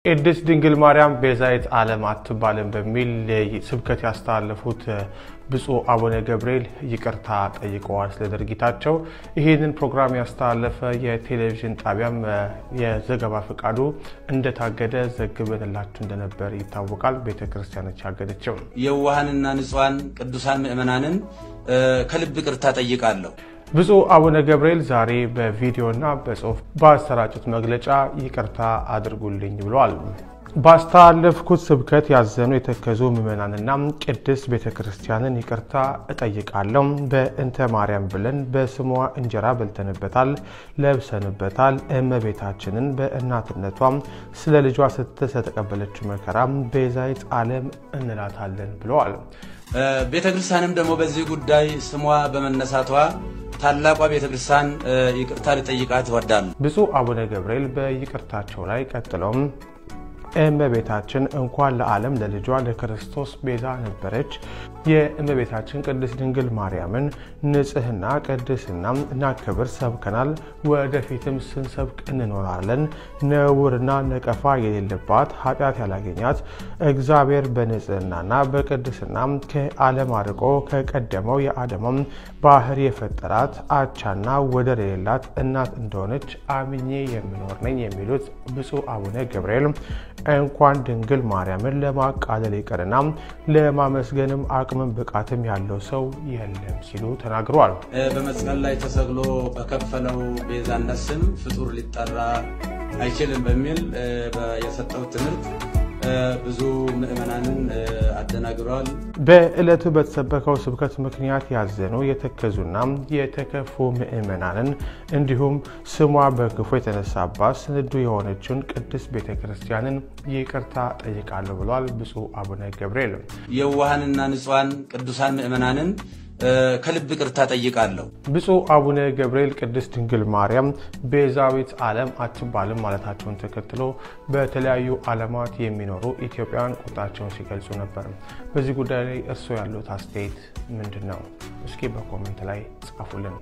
ቅድስት ድንግል ማርያም ቤዛዊት ዓለም አትባልም በሚል ስብከት ያስተላለፉት ብፁዕ አቡነ ገብርኤል ይቅርታ ጠይቀዋል ስለድርጊታቸው። ይሄንን ፕሮግራም ያስተላለፈ የቴሌቪዥን ጣቢያም የዘገባ ፍቃዱ እንደታገደ ዘግበንላችሁ እንደነበር ይታወቃል። ቤተክርስቲያኖች ያገደችው የዋሃንና ንጹሃን ቅዱሳን ምእመናንን ከልብ ይቅርታ ጠይቃለሁ። ብፁዕ አቡነ ገብርኤል ዛሬ በቪዲዮና በጽሁፍ ባሰራጩት መግለጫ ይቅርታ አድርጉልኝ ብለዋል። ባስተላለፍኩት ስብከት ያዘኑ የተከዙ ምእመናንና ቅድስት ቤተክርስቲያንን ይቅርታ እጠይቃለሁ። በእንተ ማርያም ብለን በስሟ እንጀራ በልተንበታል፣ ለብሰንበታል። እመቤታችንን በእናትነቷ ስለ ልጇ ስትተቀበለችው መከራ ቤዛዊት ዓለም እንላታለን ብለዋል። ቤተክርስቲያንም ደግሞ በዚህ ጉዳይ ስሟ በመነሳቷ ታላቋ ቤተክርስቲያን ይቅርታ ሊጠይቃት ወዳል። ብፁዕ አቡነ ገብርኤል በይቅርታቸው ላይ ቀጥለው እመቤታችን እንኳን ለዓለም ለልጇ ለክርስቶስ ቤዛ ነበረች። የእመቤታችን ቅድስት ድንግል ማርያምን ንጽህና ቅድስና እና ክብር ሰብከናል፣ ወደፊትም ስንሰብክ እንኖራለን። ነውርና ነቀፋ የሌለባት ኃጢአት ያላገኛት እግዚአብሔር በንጽህናና በቅድስና ከዓለም አርቆ ከቀደመው የአዳም ባህር የፈጠራት አቻና ወደር የሌላት እናት እንደሆነች አምኜ የምኖር ነኝ የሚሉት ብፁዕ አቡነ ገብርኤል እንኳን ድንግል ማርያምን ለማቃለል ይቀርና ለማመስገንም አቅምን ብቃትም ያለው ሰው የለም ሲሉ ተናግረዋል። በመስቀል ላይ ተሰቅሎ በከፈለው ቤዛነት ስም ፍጡር ሊጠራ አይችልም በሚል የሰጠው ትምህርት ብዙ ምእመናንን አደናግሯል። በእለቱ በተሰበከው ስብከት ምክንያት ያዘኑ የተከዙና የተከፉ ምእመናንን እንዲሁም ስሟ በክፉ የተነሳባት ስንዱ የሆነችውን ቅድስት ቤተክርስቲያንን ይቅርታ ጠይቃለሁ ብለዋል ብፁዕ አቡነ ገብርኤል። የዋሃንና ንጹሃን ቅዱሳን ምእመናንን ከልብ ይቅርታ ጠይቃለሁ። ብፁዕ አቡነ ገብርኤል ቅድስት ድንግል ማርያም ቤዛዊት ዓለም አትባልም ማለታቸውን ተከትሎ በተለያዩ ዓለማት የሚኖሩ ኢትዮጵያውያን ቁጣቸውን ሲገልጹ ነበር። በዚህ ጉዳይ ላይ እርስዎ ያሉት አስተያየት ምንድነው? እስኪ በኮሜንት ላይ ጻፉልን።